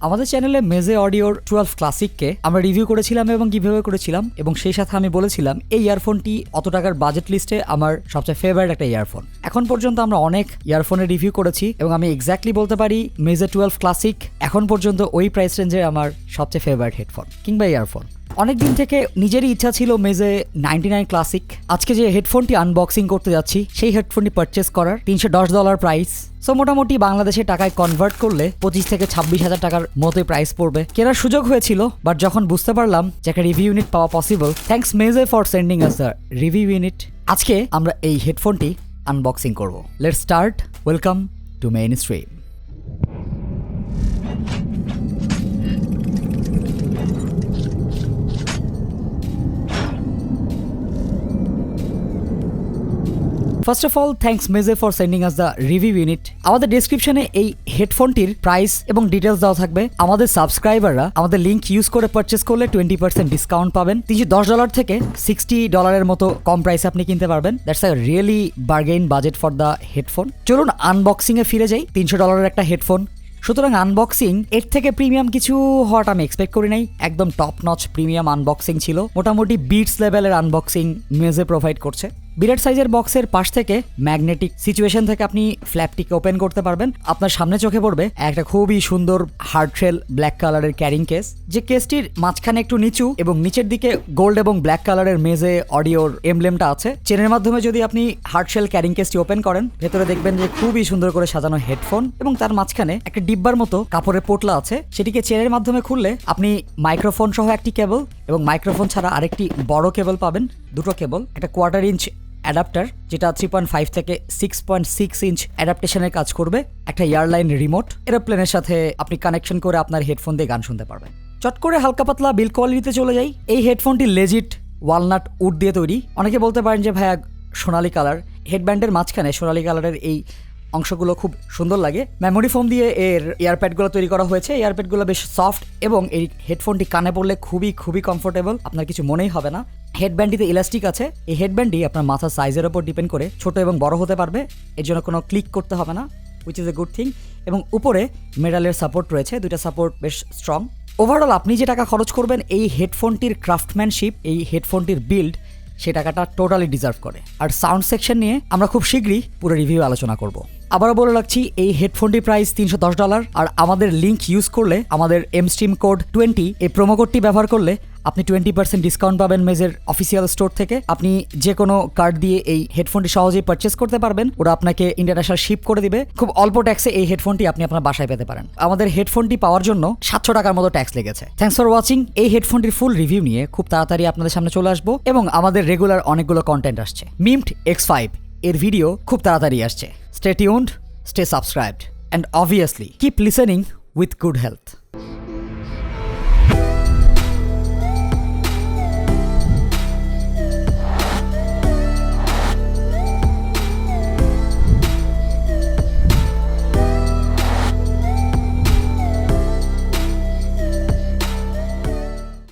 আমাদের চ্যানেলে মেজে অডিওর 12 ক্লাসিককে আমরা রিভিউ করেছিলাম এবং কিভাবে করেছিলাম, এবং সেই সাথে আমি বলেছিলাম এই ইয়ারফোনটি অত টাকার বাজেট লিস্টে আমার সবচেয়ে ফেভারিট একটা ইয়ারফোন। এখন পর্যন্ত আমরা অনেক ইয়ারফোনের রিভিউ করেছি এবং আমি এক্স্যাক্টলি বলতে পারি মেজে 12 ক্লাসিক এখন পর্যন্ত ওই প্রাইস রেঞ্জে আমার সবচেয়ে ফেভারিট হেডফোন কিংবা ইয়ারফোন। অনেকদিন থেকে নিজেরই ইচ্ছা ছিল মেজে 99 ক্লাসিক। আজকে যে হেডফোনটি আনবক্সিং করতে যাচ্ছি সেই হেডফোনটি পারচেস করার $310 প্রাইস। সো মোটামুটি বাংলাদেশের টাকায় কনভার্ট করলে 25 থেকে 26,000 টাকার মতোই প্রাইস পড়বে। কেনার সুযোগ হয়েছিল, বাট যখন বুঝতে পারলাম যে একটা রিভিউ ইউনিট পাওয়া possible, thanks Maze for sending us the review unit. আজকে আমরা এই হেডফোনটি আনবক্সিং করব। Let's start. Welcome to main stream. First of all thanks Maze for sending us the review unit. আমাদের ডেসক্রিপশনে এই হেডফোনটির প্রাইস এবং ডিটেলস দেওয়া থাকবে। আমাদের সাবস্ক্রাইবাররা আমাদের লিঙ্ক ইউজ করে পারচেস করলে 20% ডিসকাউন্ট পাবেন। $310 থেকে $60 মতো কম প্রাইসে আপনি কিনতে পারবেন। That's a really bargain budget for the headphone. চলুন আনবক্সিং এ ফিরে যাই। $300 একটা হেডফোন, সুতরাং আনবক্সিং এর থেকে প্রিমিয়াম কিছু হওয়াটা আমি এক্সপেক্ট করি নাই। একদম টপ নচ প্রিমিয়াম আনবক্সিং ছিল। মোটামুটি বিটস লেভেলের আনবক্সিং মেজে প্রোভাইড করছে। বিরাট সাইজের বক্সের পাশ থেকে ম্যাগনেটিক সিচুয়েশন থেকে আপনি ফ্ল্যাপটিকে ওপেন করতে পারবেন। আপনার সামনে চোখে পড়বে একটা খুবই সুন্দর হার্ড ট্রেল ব্ল্যাক কালারের ক্যারিং কেস, যে কেসটির মাঝখানে একটু নিচু এবং নিচের দিকে গোল্ড এবং ব্ল্যাক কালারের মেজে অডিওর এমব্লেমটা আছে। চেনের মাধ্যমে যদি আপনি হার্ড শেল ক্যারিং কেসটি ওপেন করেন, ভেতরে দেখবেন যে খুবই সুন্দর করে সাজানো হেডফোন এবং তার মাঝখানে একটা ডিব্বার মতো কাপড়ের পোটলা আছে। সেটিকে চেনের মাধ্যমে খুললে আপনি মাইক্রোফোন সহ একটি কেবল এবং মাইক্রোফোন ছাড়া আরেকটি বড় কেবল পাবেন। দুটো কেবল, একটা 1/4 ইঞ্চ অ্যাডাপ্টার যেটা 3.5 থেকে 6.6 ইঞ্চ অ্যাডাপ্টেশনের কাজ করবে, একটা এয়ারলাইন রিমোট। এরোপ্লেনের সাথে আপনি কানেকশন করে আপনার হেডফোন দিয়ে গান শুনতে পারবেন। চট করে হালকা পাতলা বিল কোয়ালিটিতে চলে যাই। এই হেডফোনটি লেজিট ওয়ালনাট উড দিয়ে তৈরি। অনেকে বলতে পারেন যে ভাইয়া সোনালী কালার, হেডব্যান্ডের মাঝখানে সোনালী কালারের এই অংশগুলো খুব সুন্দর লাগে। মেমোরি ফোম দিয়ে এর এয়ারপ্যাডগুলো তৈরি করা হয়েছে। এয়ারপ্যাডগুলো বেশ সফট এবং এই হেডফোনটি কানে পড়লে খুবই কমফোর্টেবল, আপনার কিছু মনেই হবে না। হেডব্যান্ডটিতে ইলাস্টিক আছে। এই হেডব্যান্ডটি আপনার মাথার সাইজের উপর ডিপেন্ড করে ছোট এবং বড় হতে পারবে। এর জন্য কোনো ক্লিক করতে হবে না, which is a good thing. এবং উপরে মেটালের সাপোর্ট রয়েছে, দুইটা সাপোর্ট বেশ স্ট্রং। ওভারঅল আপনি যে টাকা খরচ করবেন এই হেডফোনটির ক্রাফটম্যানশিপ, এই হেডফোনটির বিল্ড, সে টাকাটা টোটালি ডিজার্ভ করে। আর সাউন্ড সেকশন নিয়ে আমরা খুব শীঘ্রই পুরো রিভিউ আলোচনা করব। আবারও বলে রাখছি, এই হেডফোনটির প্রাইস $310। আর আমাদের লিঙ্ক ইউজ করলে, আমাদের এমস্ট্রিম কোড 20 এই প্রোমো কোডটি ব্যবহার করলে আপনি 20% ডিসকাউন্ট পাবেন মেজের অফিসিয়াল স্টোর থেকে। আপনি যে কোনো কার্ড দিয়ে এই হেডফোনটি সহজেই পারচেস করতে পারবেন। ওরা আপনাকে ইন্টারন্যাশনাল শিপ করে দিবে। খুব অল্প ট্যাক্সে এই হেডফোনটি আপনি আপনার বাসায় পেতে পারেন। আমাদের হেডফোনটি পাওয়ার জন্য $700 মতো ট্যাক্স লেগেছে। Thanks for watching. এই হেডফোনটির ফুল রিভিউ নিয়ে খুব তাড়াতাড়ি আপনাদের সামনে চলে আসবো এবং আমাদের রেগুলার অনেকগুলো কন্টেন্ট আসছে। মিমড X5 এর ভিডিও খুব তাড়াতাড়ি আসছে। Stay tuned, stay subscribed, and obviously keep listening with good health.